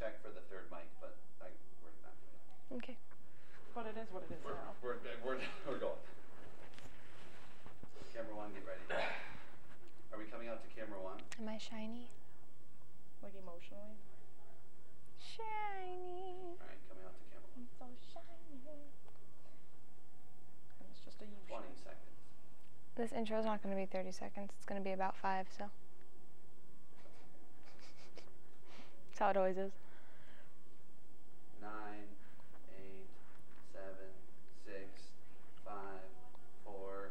check for the third mic, but we're not doing it. Okay. But it is what it is now. We're going. Camera one, get ready. Are we coming out to camera one? Am I shiny? Like emotionally? Shiny. All right, coming out to camera one. I'm so shiny. And it's just a U 20 shape. seconds. This intro is not going to be 30 seconds. It's going to be about 5, so. That's how it always is. 9, 8, 7, 6, 5, 4.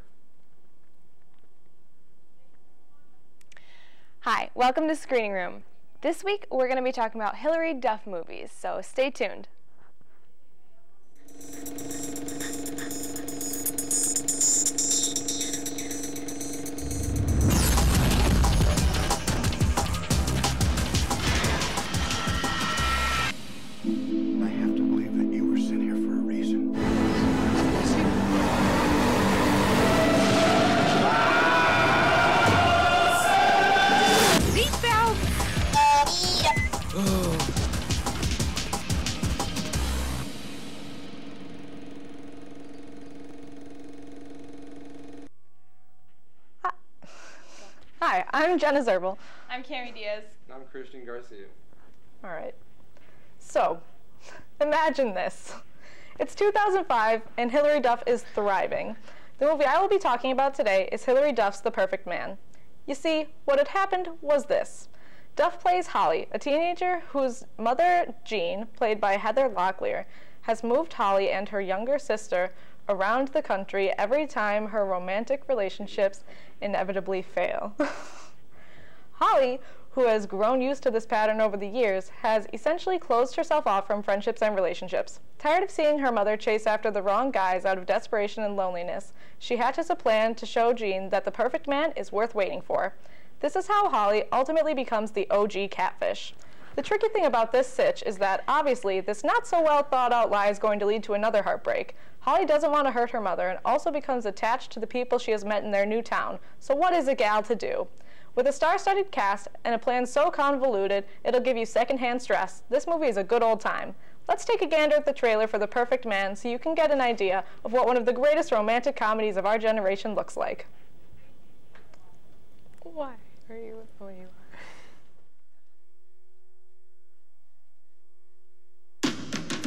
Hi, welcome to Screening Room. This week, we're going to be talking about Hilary Duff movies, so stay tuned. I have to believe that you were sent here for a reason. Seatbelt! Hi, I'm Jenna Zerbel. I'm Cami Diaz. I'm Christian Garcia. All right. So, imagine this. It's 2005, and Hilary Duff is thriving. The movie I will be talking about today is Hilary Duff's The Perfect Man. You see, what had happened was this. Duff plays Holly, a teenager whose mother, Jean, played by Heather Locklear, has moved Holly and her younger sister around the country every time her romantic relationships inevitably fail. Holly, who has grown used to this pattern over the years, has essentially closed herself off from friendships and relationships. Tired of seeing her mother chase after the wrong guys out of desperation and loneliness, she hatches a plan to show Jean that the perfect man is worth waiting for. This is how Holly ultimately becomes the OG catfish. The tricky thing about this sitch is that, obviously, this not so well thought out lie is going to lead to another heartbreak. Holly doesn't want to hurt her mother and also becomes attached to the people she has met in their new town. So what is a gal to do? With a star-studded cast and a plan so convoluted, it'll give you secondhand stress. This movie is a good old time. Let's take a gander at the trailer for The Perfect Man so you can get an idea of what one of the greatest romantic comedies of our generation looks like. Why are you the way you are?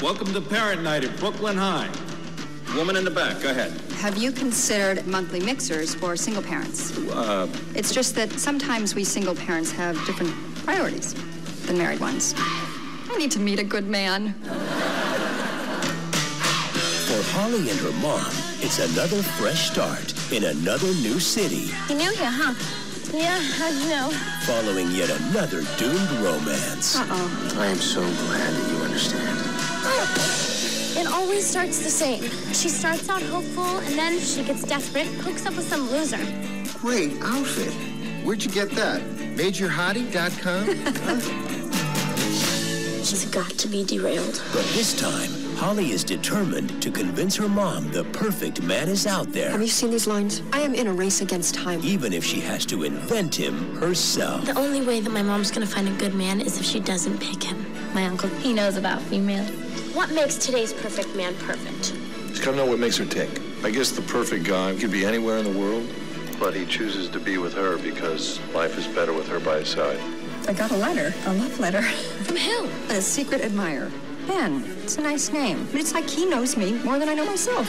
Welcome to Parent Night at Brooklyn High. Woman in the back, go ahead. Have you considered monthly mixers for single parents? It's just that sometimes we single parents have different priorities than married ones. I need to meet a good man. For Holly and her mom, it's another fresh start in another new city. You're new here, huh? Yeah, how'd you know? Following yet another doomed romance. Uh-oh. I am so glad that you understand. It always starts the same. She starts out hopeful, and then she gets desperate, hooks up with some loser. Great outfit. Where'd you get that? MajorHottie.com? She's got to be derailed. But this time, Holly is determined to convince her mom the perfect man is out there. Have you seen these lines? I am in a race against time. Even if she has to invent him herself. The only way that my mom's gonna find a good man is if she doesn't pick him. My uncle, he knows about females. What makes today's perfect man perfect? She's got to know what makes her tick. I guess the perfect guy could be anywhere in the world, but he chooses to be with her because life is better with her by his side. I got a letter, a love letter. From who? A secret admirer. Ben. It's a nice name, but it's like he knows me more than I know myself.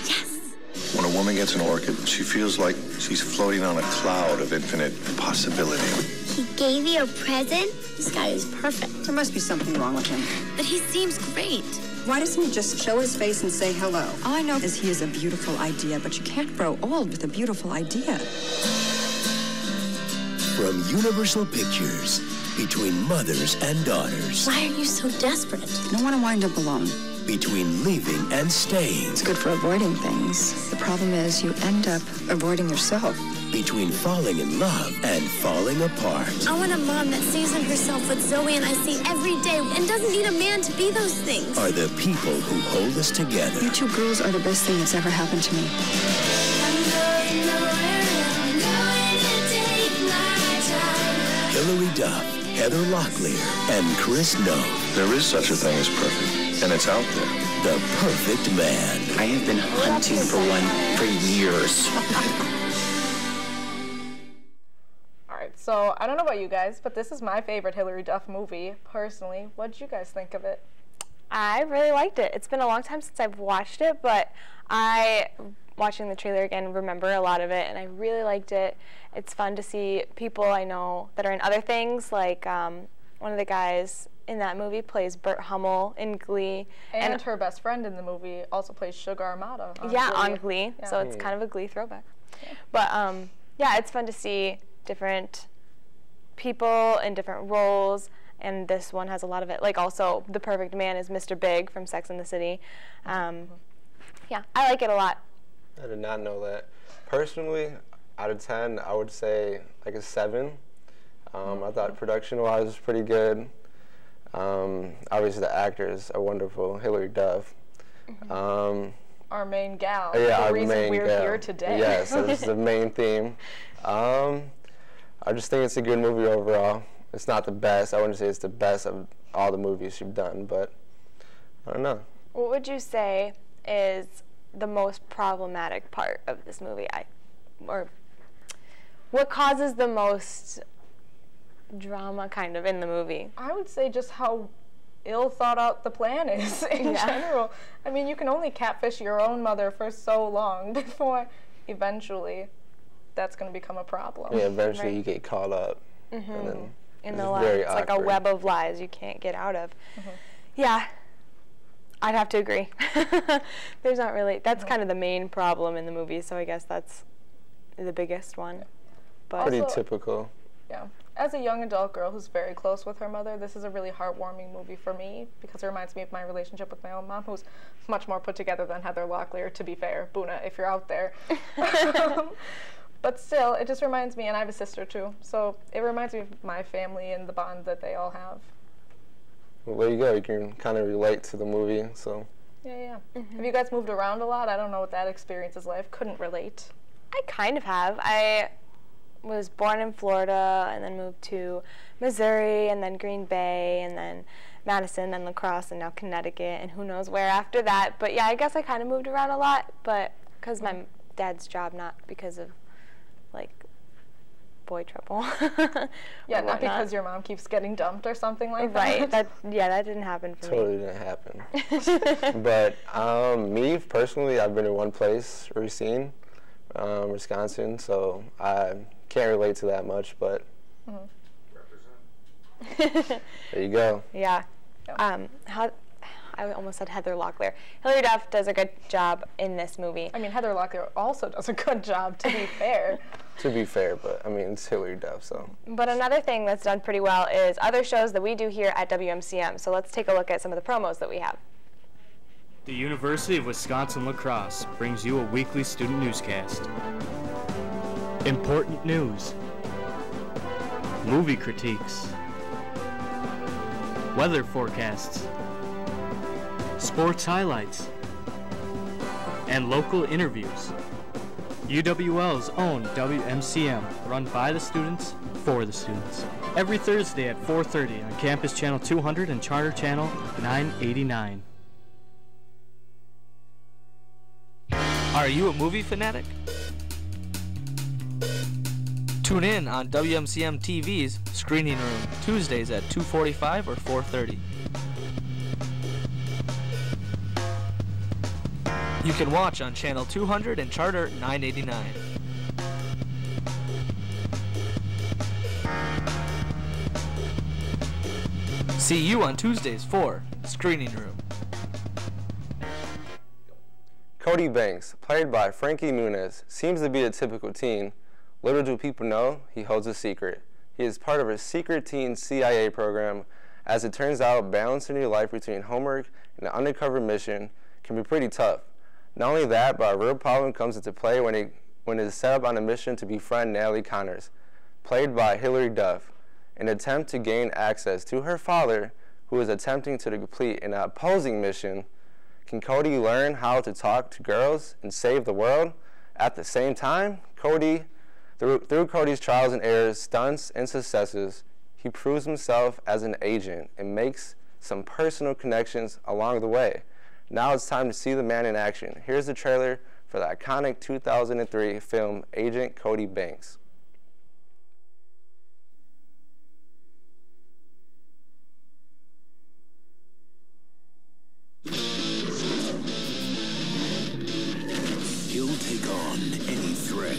Yes. When a woman gets an orchid, she feels like she's floating on a cloud of infinite possibility. He gave you a present? This guy is perfect. There must be something wrong with him. But he seems great. Why doesn't he just show his face and say hello? All I know is he is a beautiful idea, but you can't grow old with a beautiful idea. From Universal Pictures, between mothers and daughters. Why are you so desperate? I don't want to wind up alone. Between leaving and staying. It's good for avoiding things. The problem is you end up avoiding yourself. Between falling in love and falling apart. I want a mom that sees in herself what Zoe and I see every day and doesn't need a man to be those things. Are the people who hold us together. You two girls are the best thing that's ever happened to me. Hilary Duff, Heather Locklear and Chris Noe. There is such a thing as perfect, and it's out there. The Perfect Man. I have been hunting for one for years. All right, so I don't know about you guys, but this is my favorite Hilary Duff movie, personally. What did you guys think of it? I really liked it. It's been a long time since I've watched it, but watching the trailer again, remember a lot of it, and I really liked it. It's fun to see people I know that are in other things, like one of the guys in that movie plays Burt Hummel in Glee. And her best friend in the movie also plays Sugar Armada on Glee. On Glee, yeah. So it's kind of a Glee throwback. Yeah. But yeah, it's fun to see different people in different roles, and this one has a lot of it. Like also, the perfect man is Mr. Big from Sex and the City. Yeah, I like it a lot. I did not know that. Personally, out of 10, I would say like a 7. I thought production-wise was pretty good. Obviously, the actors are wonderful. Hilary Duff. Our main gal. Yeah, the reason we're here today. Yes, that's the main theme. I just think it's a good movie overall. It's not the best. I wouldn't say it's the best of all the movies she's done, but I don't know. What would you say is the most problematic part of this movie? Or what causes the most drama kind of in the movie? I would say just how ill thought out the plan is in general. I mean, you can only catfish your own mother for so long before eventually that's going to become a problem. Yeah, eventually you get caught up. And then in the lie. It's like a web of lies you can't get out of. Yeah, I'd have to agree. There's not really, that's kind of the main problem in the movie, so I guess that's the biggest one. But pretty also, typical. Yeah. As a young adult girl who's very close with her mother, this is a really heartwarming movie for me because it reminds me of my relationship with my own mom, who's much more put together than Heather Locklear, to be fair. Boona, if you're out there. But still, it just reminds me, and I have a sister too, so it reminds me of my family and the bond that they all have. Well, there you go. You can kind of relate to the movie, so. Yeah. Have you guys moved around a lot? I don't know what that experience is like. Couldn't relate. I kind of have. I was born in Florida and then moved to Missouri and then Green Bay and then Madison and La Crosse and now Connecticut and who knows where after that. But yeah, I guess I kind of moved around a lot, but because my dad's job, not because of like boy trouble. Yeah, not because your mom keeps getting dumped or something like that. Right. That didn't happen for me. Totally didn't happen. But me personally, I've been in one place, Racine, Wisconsin, so I can't relate to that much, but there you go. Yeah. I almost said Heather Locklear. Hilary Duff does a good job in this movie. I mean, Heather Locklear also does a good job, to be fair. To be fair, but I mean, it's Hilary Duff, so. But another thing that's done pretty well is other shows that we do here at WMCM. So let's take a look at some of the promos that we have. The University of Wisconsin-La Crosse brings you a weekly student newscast. Important news. Movie critiques. Weather forecasts. Sports highlights. And local interviews. UWL's own WMCM, run by the students, for the students. Every Thursday at 4:30 on Campus Channel 200 and Charter Channel 989. Are you a movie fanatic? Tune in on WMCM TV's Screening Room, Tuesdays at 2:45 or 4:30. You can watch on Channel 200 and Charter 989. See you on Tuesdays for Screening Room. Cody Banks, played by Frankie Muniz, seems to be a typical teen. Little do people know, he holds a secret. He is part of a secret teen CIA program. As it turns out, balancing your life between homework and an undercover mission can be pretty tough. Not only that, but a real problem comes into play when it is set up on a mission to befriend Natalie Connors, played by Hilary Duff. In an attempt to gain access to her father, who is attempting to complete an opposing mission, can Cody learn how to talk to girls and save the world? At the same time, through Cody's trials and errors, stunts, and successes, He proves himself as an agent and makes some personal connections along the way. Now it's time to see the man in action. Here's the trailer for the iconic 2003 film Agent Cody Banks. He'll take on any threat,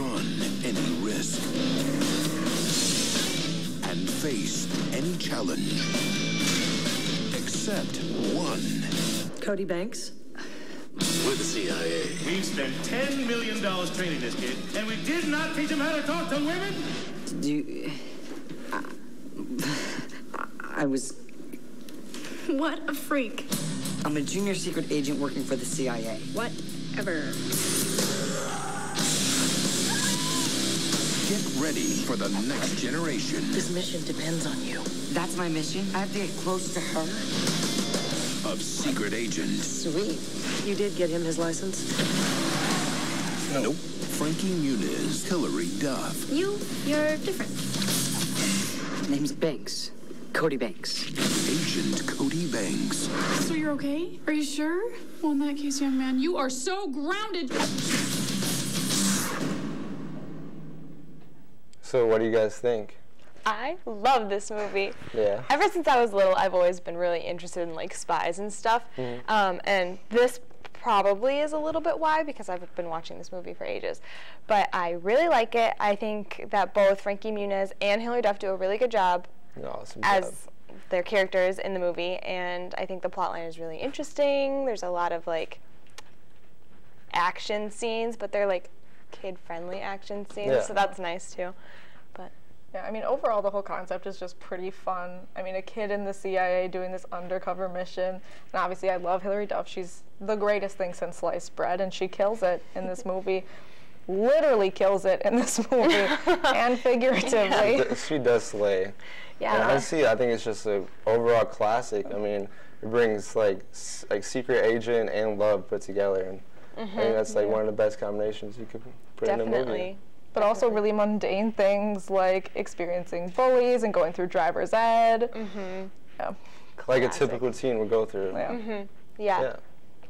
run any risk, and face any challenge, except one. Cody Banks? With the CIA. We spent $10 million training this kid, and we did not teach him how to talk to women? I was... What a freak. I'm a junior secret agent working for the CIA. Whatever. Get ready for the next generation. This mission depends on you. That's my mission? I have to get close to her? Of secret agents. Sweet. You did get him his license? Nope. Frankie Muniz, Hillary Duff. You're different. Name's Banks. Cody Banks. Agent Cody Banks. So you're okay? Are you sure? Well, in that case, young man, you are so grounded. So what do you guys think? I love this movie. Yeah. Ever since I was little, I've always been really interested in like spies and stuff. And this probably is a little bit why, because I've been watching this movie for ages. But I really like it. I think that both Frankie Muniz and Hilary Duff do a really good job as their characters in the movie. And I think the plotline is really interesting. There's a lot of like action scenes, but they're like kid-friendly action scenes, so that's nice too. But yeah, I mean, overall, the whole concept is just pretty fun. I mean, a kid in the CIA doing this undercover mission. And obviously, I love Hilary Duff. She's the greatest thing since sliced bread, and she kills it in this movie. Literally kills it in this movie, and figuratively. She does slay. Yeah. And honestly, I think it's just an overall classic. I mean, it brings like secret agent and love put together. And I think that's like one of the best combinations you could put in a movie. But also really mundane things like experiencing bullies and going through driver's ed. Yeah. Like a typical teen would go through. Yeah.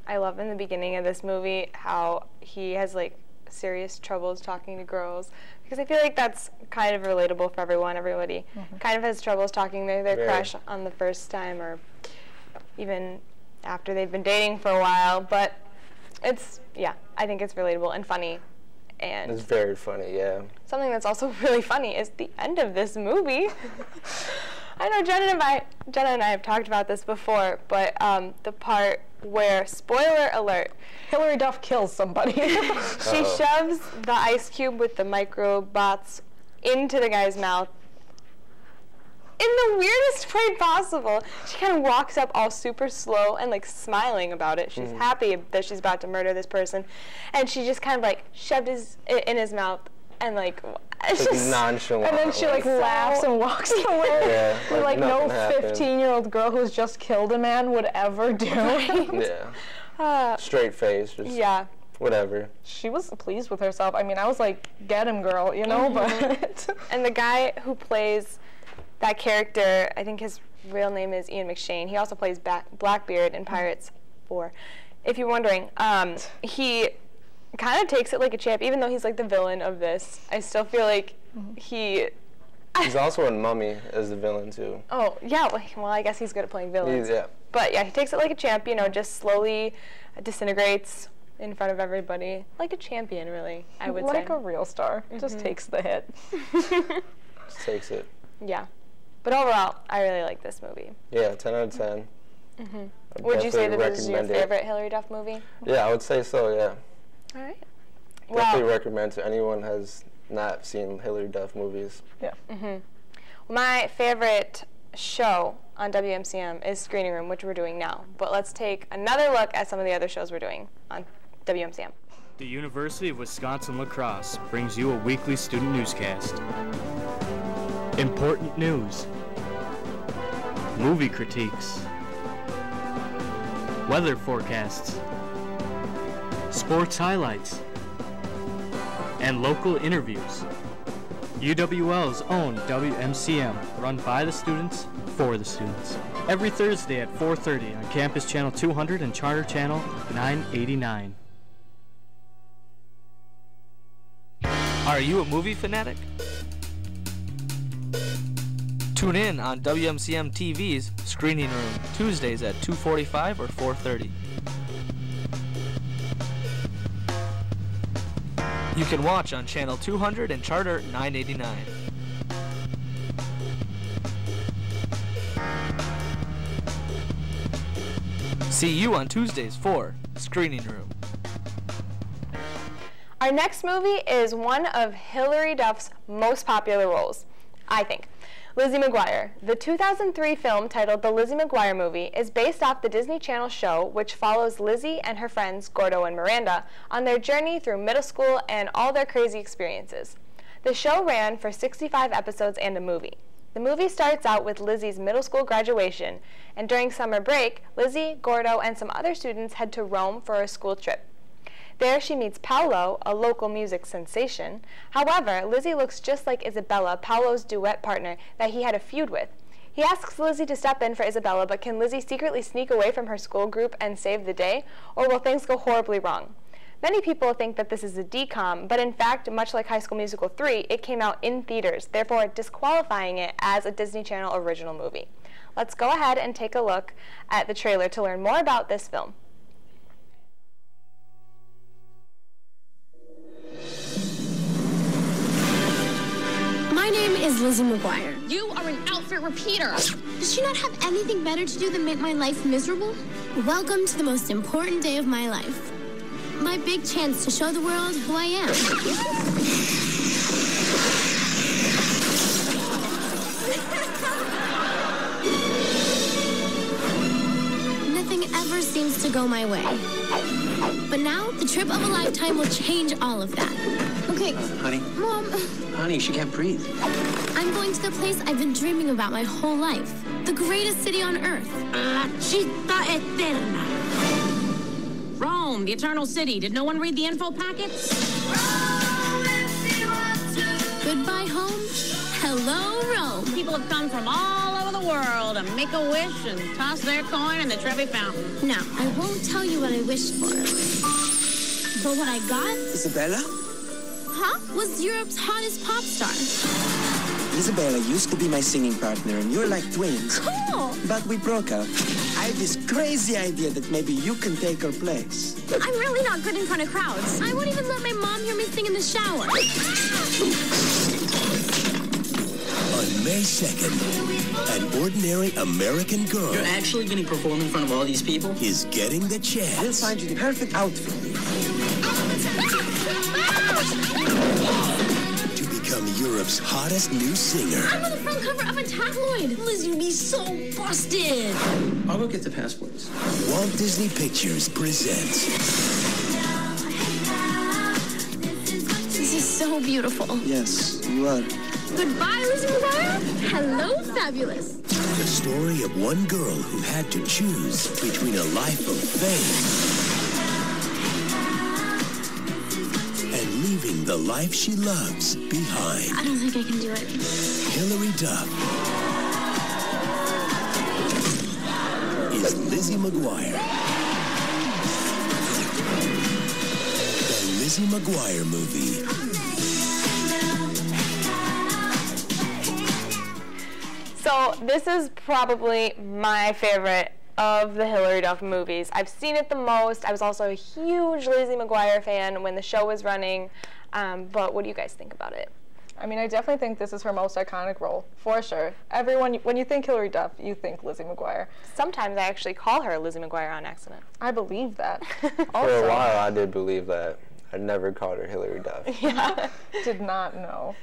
I love in the beginning of this movie how he has like serious troubles talking to girls, because I feel like that's kind of relatable for everyone. Everybody kind of has troubles talking to their crush on the first time, or even after they've been dating for a while. But it's, I think it's relatable and funny. And it's very funny, yeah. Something that's also really funny is the end of this movie. I know Jenna and I have talked about this before, but the part where, spoiler alert, Hilary Duff kills somebody. She shoves the ice cube with the microbots into the guy's mouth in the weirdest way possible. She kind of walks up all super slow and like smiling about it. She's happy that she's about to murder this person, and she just kind of like shoved it in his mouth and like it's like just nonchalant. And then she like laughs and walks away. Yeah, like no 15-year-old girl who's just killed a man would ever do. Yeah. Straight face, just whatever. She was pleased with herself. I mean, I was like, get him, girl, you know, but and the guy who plays that character, I think his real name is Ian McShane. He also plays Blackbeard in Pirates 4. If you're wondering, he kind of takes it like a champ, even though he's like the villain of this. I still feel like he's also in Mummy as the villain too. Oh yeah, well I guess he's good at playing villains. But yeah, he takes it like a champ. You know, just slowly disintegrates in front of everybody, like a champion, really. I would say. Like a real star, just takes the hit. Just takes it. Yeah. But overall, I really like this movie. Yeah, 10 out of 10. Would you say that this is your favorite Hilary Duff movie? Yeah, I would say so, yeah. All right. Definitely recommend to anyone who has not seen Hilary Duff movies. Yeah. Well, my favorite show on WMCM is Screening Room, which we're doing now. But let's take another look at some of the other shows we're doing on WMCM. The University of Wisconsin-La Crosse brings you a weekly student newscast. Important news, movie critiques, weather forecasts, sports highlights, and local interviews. UWL's own WMCM, run by the students, for the students. Every Thursday at 4:30 on Campus Channel 200 and Charter Channel 989. Are you a movie fanatic? Tune in on WMCM TV's Screening Room, Tuesdays at 2:45 or 4:30. You can watch on Channel 200 and Charter 989. See you on Tuesdays for Screening Room. Our next movie is one of Hilary Duff's most popular roles, I think. Lizzie McGuire. The 2003 film titled The Lizzie McGuire Movie is based off the Disney Channel show which follows Lizzie and her friends Gordo and Miranda on their journey through middle school and all their crazy experiences. The show ran for 65 episodes and a movie. The movie starts out with Lizzie's middle school graduation, and during summer break, Lizzie, Gordo, and some other students head to Rome for a school trip. There she meets Paolo, a local music sensation. However, Lizzie looks just like Isabella, Paolo's duet partner that he had a feud with. He asks Lizzie to step in for Isabella, but can Lizzie secretly sneak away from her school group and save the day, or will things go horribly wrong? Many people think that this is a DCOM, but in fact, much like High School Musical 3, it came out in theaters, therefore disqualifying it as a Disney Channel original movie. Let's go ahead and take a look at the trailer to learn more about this film. My name is Lizzie McGuire. You are an outfit repeater. Does she not have anything better to do than make my life miserable? Welcome to the most important day of my life. My big chance to show the world who I am. Nothing ever seems to go my way. But now, the trip of a lifetime will change all of that. Okay. Honey? Mom. Honey, she can't breathe. I'm going to the place I've been dreaming about my whole life. The greatest city on earth. La città eterna. Rome, the eternal city. Did no one read the info packets? Goodbye, home. Hello, Rome. People have come from all over the world to make a wish and toss their coin in the Trevi Fountain. Now, I won't tell you what I wished for. But what I got... Isabella? Huh? Was Europe's hottest pop star. Isabella used to be my singing partner, and you're like twins. Cool! But we broke up. I have this crazy idea that maybe you can take her place. I'm really not good in front of crowds. I won't even let my mom hear me sing in the shower. On May 2nd, an ordinary American girl... You're actually going to perform in front of all these people? ...is getting the chance... I'll find you the perfect outfit. ...to become Europe's hottest new singer. I'm on the front cover of a tabloid. Lizzie will be so busted. I'll go get the passports. Walt Disney Pictures presents... This is so beautiful. Yes, you are. Goodbye, Lizzie McGuire. Hello, fabulous. The story of one girl who had to choose between a life of fame and leaving the life she loves behind. I don't think I can do it. Hilary Duff is Lizzie McGuire. The Lizzie McGuire Movie. So this is probably my favorite of the Hilary Duff movies. I've seen it the most. I was also a huge Lizzie McGuire fan when the show was running. But what do you guys think about it? I mean, I definitely think this is her most iconic role, for sure. Everyone, when you think Hilary Duff, you think Lizzie McGuire. Sometimes I actually call her Lizzie McGuire on accident. I believe that. For a while, I did believe that. I never called her Hilary Duff. Yeah. Did not know.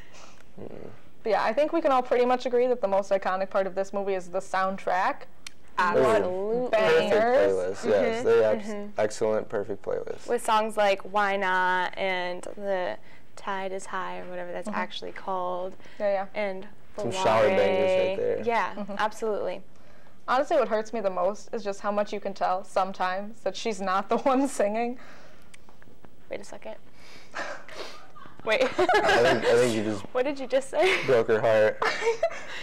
But yeah, I think we can all pretty much agree that the most iconic part of this movie is the soundtrack. Absolutely. Perfect playlist, yes. They have excellent, perfect playlist. With songs like Why Not and The Tide is High, or whatever that's actually called. Yeah. And some shower bangers right there. Yeah, absolutely. Honestly, what hurts me the most is just how much you can tell sometimes that she's not the one singing. Wait a second. Wait. I think you just What did you just say? broke her heart.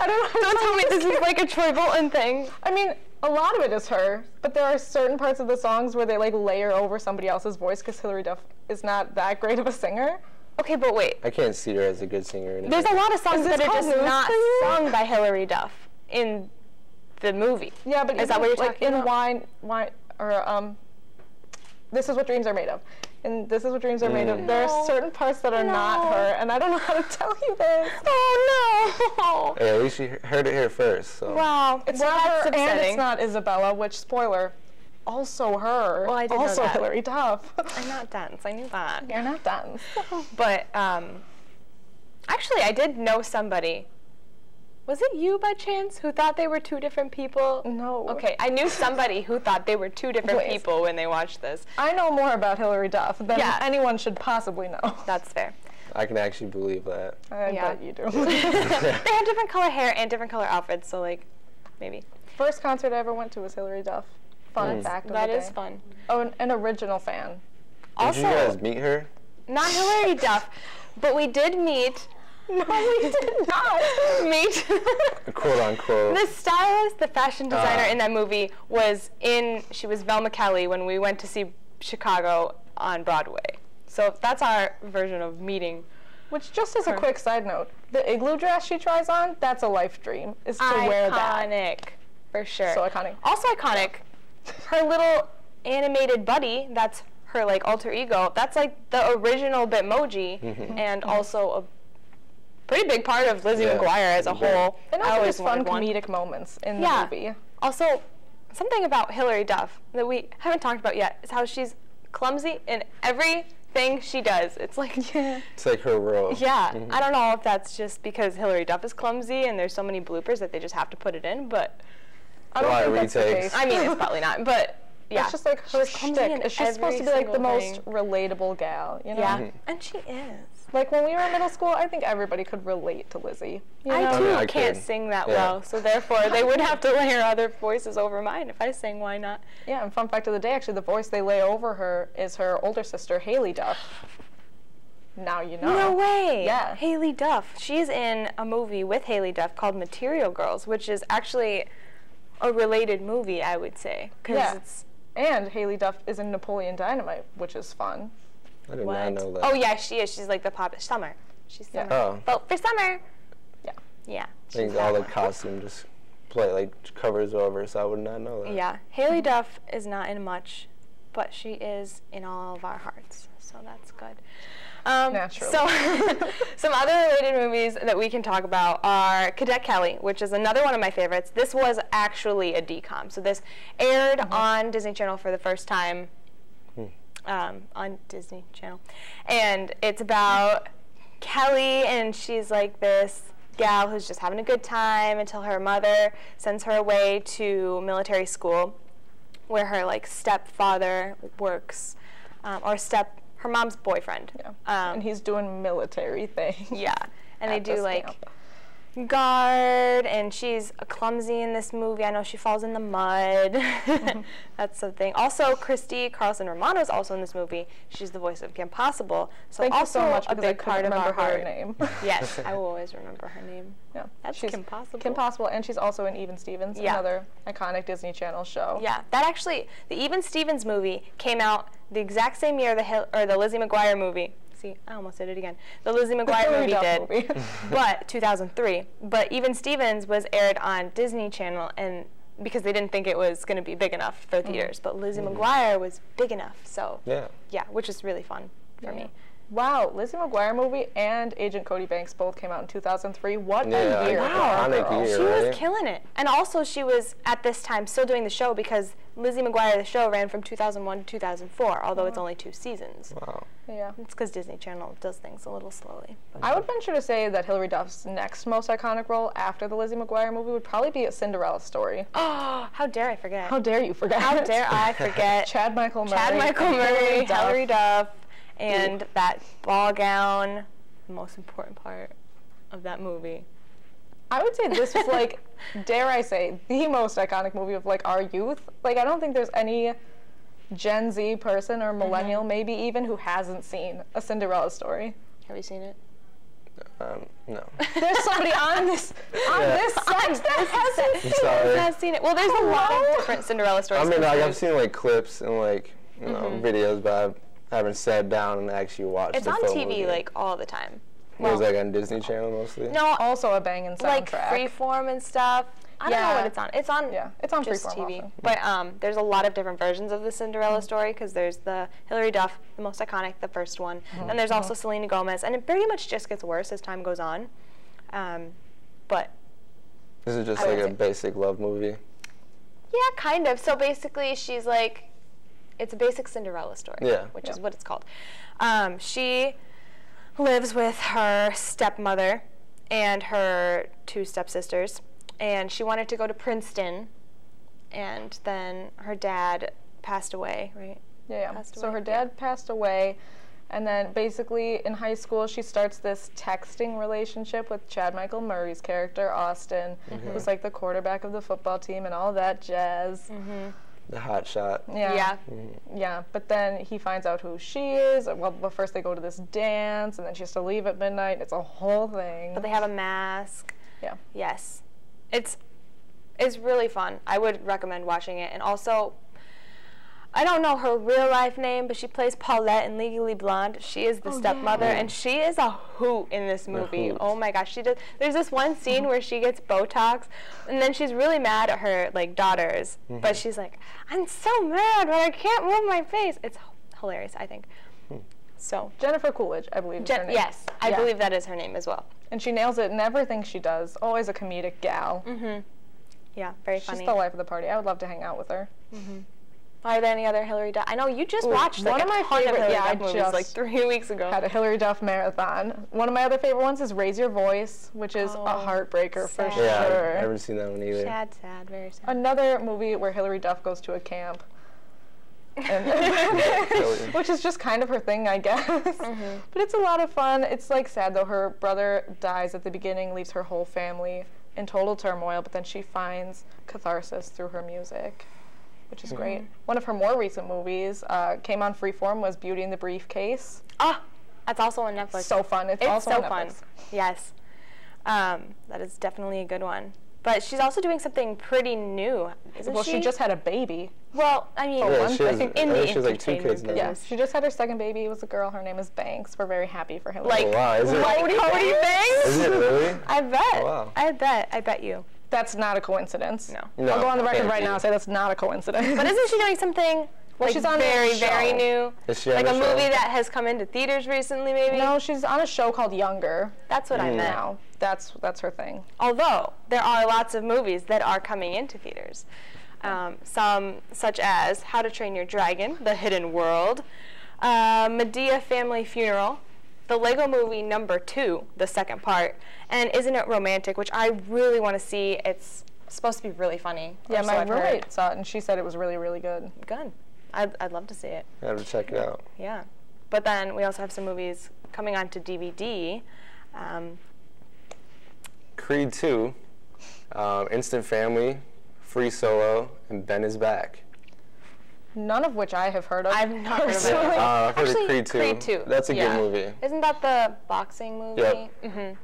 I don't know. Don't tell me this is like a Troy Bolton thing. I mean, a lot of it is her, but there are certain parts of the songs where they like layer over somebody else's voice because Hilary Duff is not that great of a singer. Okay, but wait. I can't see her as a good singer anymore. There's a lot of songs that are called just News not for You? sung by Hilary Duff in the movie. Yeah, but is that what you're like talking about? Wine, or This Is What Dreams Are Made Of. And This Is What Dreams Are Made Of. There are certain parts that are not her, and I don't know how to tell you this. Oh no! Hey, at least you heard it here first. So. Wow, It's well, not that's her, and upsetting. it's not Isabella, which, spoiler, also her. Well, I did know also that. Hilary Duff. I'm not dense. I knew that. You're not dense. But actually, I did know somebody. Was it you by chance who thought they were two different people? No. Okay, I knew somebody who thought they were two different Wait. people when they watched this. I know more about Hilary Duff than anyone should possibly know. That's fair. I can actually believe that. I bet you do. They have different color hair and different color outfits, so like, maybe. First concert I ever went to was Hilary Duff. Fun fact of That the is day. fun. Oh, an original fan. Also, Did you guys meet her? not Hilary Duff, but we did meet. No, we did not meet. Quote unquote. The stylist, the fashion designer in that movie she was Velma Kelly when we went to see Chicago on Broadway. So that's our version of meeting. Which, just as a quick side note, the igloo dress she tries on, that's a life dream, is to wear that. Iconic, for sure. So iconic. Also iconic, her little animated buddy, that's her like alter ego, that's like the original Bitmoji, and also a pretty big part of Lizzie McGuire as a whole. And I also always just fun wanted one. comedic moments in the movie. Also, something about Hilary Duff that we haven't talked about yet is how she's clumsy in everything she does. It's like, It's like her role. yeah, I don't know if that's just because Hilary Duff is clumsy and there's so many bloopers that they just have to put it in, but I don't think that's the case. I mean, it's probably not, but yeah. It's just like her She's clumsy in shtick. She's supposed to be like the every most single relatable gal, you know? Yeah, and she is. Like when we were in middle school, I think everybody could relate to Lizzie. You know? I too I can't could. sing that Yeah. well, so therefore they would have to layer other voices over mine. If I sing, why not? Yeah, and fun fact of the day, actually, the voice they lay over her is her older sister, Haley Duff. Now you know. No way! Yeah. Haley Duff. She's in a movie with Haley Duff called Material Girls, which is actually a related movie, I would say. Yeah. It's And Haley Duff is in Napoleon Dynamite, which is fun. I did not know that. Oh yeah, she is. She's like the pop Summer. She's Summer. Oh. Vote for Summer. Yeah. Yeah. I think all the costume just covers over, so I would not know that. Yeah. Haley Duff is not in much, but she is in all of our hearts, so that's good. Naturally. So, some other related movies that we can talk about are Cadet Kelly, which is another one of my favorites. This was actually a DCOM, so this aired on Disney Channel for the first time. On Disney Channel, and it's about Kelly, and she's like this gal who's just having a good time until her mother sends her away to military school, where her like stepfather works, or her mom's boyfriend. Yeah. And he's doing military things. Yeah, and they at do this like camp. guard, and she's clumsy in this movie. I know she falls in the mud. That's something. Also, Christy Carlson Romano is also in this movie. She's the voice of Kim Possible. So Thank also you so much a because I big part couldn't of our remember her heart. name. Yes, I will always remember her name. Yeah. That's She's Kim Possible. Kim Possible, and she's also in Even Stevens, Yeah. another iconic Disney Channel show. Yeah, that actually, the Even Stevens movie came out the exact same year the Lizzie McGuire movie. See, I almost did it again. The Lizzie McGuire movie did, but 2003. But Even Stevens was aired on Disney Channel, and because they didn't think it was going to be big enough for theaters. But Lizzie McGuire was big enough, so yeah, which is really fun for me. Wow, Lizzie McGuire movie and Agent Cody Banks both came out in 2003. What a year. Wow, iconic year, she right? was killing it. And also she was, at this time, still doing the show because Lizzie McGuire, the show, ran from 2001 to 2004, although it's only 2 seasons. Wow. Yeah. It's because Disney Channel does things a little slowly. I would venture to say that Hilary Duff's next most iconic role after the Lizzie McGuire movie would probably be A Cinderella Story. Oh, how dare I forget? How dare you forget? How dare I forget? Chad Michael Murray. Chad Michael Murray, Hilary Duff, and that ball gown, the most important part of that movie. I would say this was like, dare I say, the most iconic movie of like our youth. Like I don't think there's any Gen Z person or millennial maybe even who hasn't seen A Cinderella Story. Have you seen it? No. There's somebody on this set that has seen it. Well, there's a lot of different Cinderella stories. I mean, like, I've seen like clips and like you know videos, but I haven't sat down and actually watched. It's the on full TV movie. like all the time. It was like on Disney Channel mostly. No, also a banging soundtrack. Like Freeform and stuff. I don't know what it's on. It's on. Yeah, it's on just Freeform TV. often. But there's a lot of different versions of the Cinderella story because there's the Hilary Duff, the most iconic, the first one. Then there's also Selena Gomez, and it pretty much just gets worse as time goes on. But this is just like a basic love movie. Yeah, kind of. So basically, she's like, it's a basic Cinderella story. Yeah. Which is what it's called. She lives with her stepmother and her 2 stepsisters, and she wanted to go to Princeton, and then her dad passed away, right? Yeah. So her dad passed away, and then basically in high school she starts this texting relationship with Chad Michael Murray's character, Austin, who's like the quarterback of the football team and all that jazz. The hot shot. Yeah. Yeah, but then he finds out who she is. Well, but first they go to this dance, and then she has to leave at midnight. It's a whole thing. But they have a mask. Yeah. Yes. It's really fun. I would recommend watching it. And also, I don't know her real life name, but she plays Paulette in Legally Blonde. She is the stepmother, and she is a hoot in this movie. Oh my gosh, she does. There's this one scene where she gets Botox, and then she's really mad at her like daughters, but she's like, "I'm so mad, but I can't move my face." It's hilarious, I think. So Jennifer Coolidge, I believe. Is her name. Yes, I believe that is her name as well. And she nails it in everything she does. Always a comedic gal. Yeah, very funny. She's the life of the party. I would love to hang out with her. Are there any other Hilary Duff? I know you just watched one like of my favorite Hilary I Duff movies just like 3 weeks ago. Had a Hilary Duff marathon. One of my other favorite ones is Raise Your Voice, which is a heartbreaker for sure. Yeah, I haven't seen that one either. Sad, very sad. Another movie where Hilary Duff goes to a camp. And which is just kind of her thing, I guess. But it's a lot of fun. It's like sad though. Her brother dies at the beginning, leaves her whole family in total turmoil, but then she finds catharsis through her music, which is great. One of her more recent movies came on Freeform was Beauty and the Briefcase. Ah, that's also on Netflix. So fun. It's also so on fun. Netflix. Yes. That is definitely a good one. But she's also doing something pretty new, isn't she? Well, she just had a baby. Well, I mean, she has like 2 kids now. Yeah, she just had her second baby. It was a girl. Her name is Banks. We're very happy for Hilary. Like, wow, is it? Like Cody Banks? Is it really? I bet. Oh, wow. I bet you. That's not a coincidence. No. I'll go on the record right now and say that's not a coincidence. But isn't she doing something she's on very, a show. very new? Is she like on a show? movie that has come into theaters recently, maybe? No, she's on a show called Younger. That's what I meant. Now, that's her thing. Although, there are lots of movies that are coming into theaters. Some such as How to Train Your Dragon, The Hidden World, Medea Family Funeral, the Lego Movie #2, the second part, and Isn't It Romantic, which I really want to see. It's supposed to be really funny. Yeah, so my I've heard. roommate saw it, and she said it was really, really good. Good. I'd love to see it. I have to check it out. Yeah. But then we also have some movies coming onto DVD. Creed 2, Instant Family, Free Solo, and Ben is Back. None of which I have heard of. I've not heard of it. I've heard of Actually, Creed 2. That's a good movie. Isn't that the boxing movie? Yep.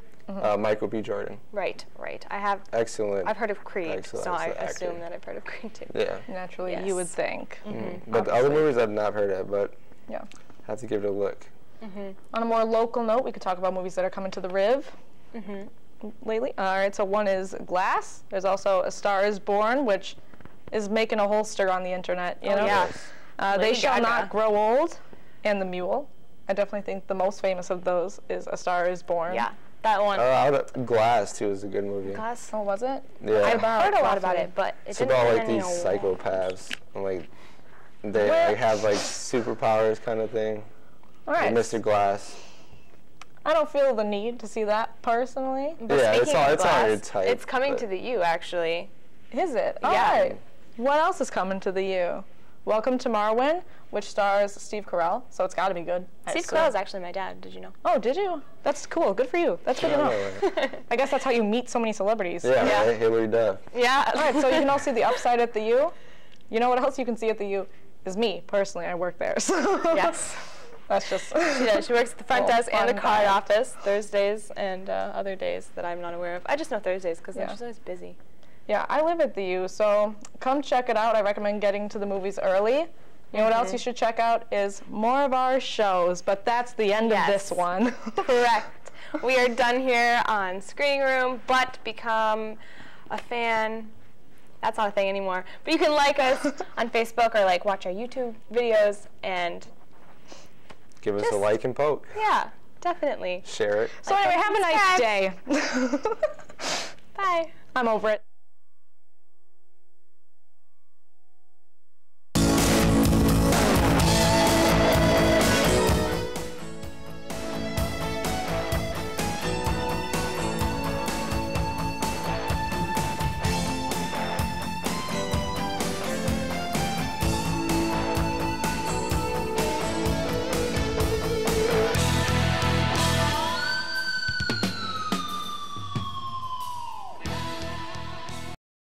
Michael B. Jordan. Right. I have. Excellent. I've heard of Creed, Excellent, so I excellent assume actor. that I've heard of Creed too. Yeah. Naturally, you would think. But the other movies I've not heard of, but yeah, have to give it a look. On a more local note, we could talk about movies that are coming to the Riv lately. All right, so one is Glass. There's also A Star Is Born, which is making a whole stir on the internet. You know? Yeah. They Shall Not Grow Old, and The Mule. I definitely think the most famous of those is A Star Is Born. Yeah, that one. Glass too is a good movie. Glass. Oh, was it? Yeah. I've heard a lot about it, but it it's didn't about win like any these awards. psychopaths, and like they like, have like superpowers kind of thing. All right. Like Mr. Glass. I don't feel the need to see that personally. But yeah, speaking it's of on your Glass, type. it's coming to the U actually. Is it? All Yeah. right. What else is coming to the U? Welcome to Marwin, which stars Steve Carell, so it's got to be good. Steve Carell is actually my dad. Did you know? Oh, did you? That's cool. Good for you. That's good to know. I guess that's how you meet so many celebrities. Yeah, right? Hilary Duff. Yeah. All right, so you can all see the upside at the U. You know what else you can see at the U? Is me, personally. I work there. So. Yes. That's just... She does. She works at the front desk and the card vibe. office Thursdays and other days that I'm not aware of. I just know Thursdays because she's always busy. Yeah, I live at the U, so come check it out. I recommend getting to the movies early. You know what else you should check out is more of our shows, but that's the end of this one. Correct. We are done here on Screening Room, but become a fan. That's not a thing anymore. But you can like us on Facebook or like watch our YouTube videos and give us a like and poke. Yeah, definitely. Share it. So anyway, have a nice day. Bye. I'm over it.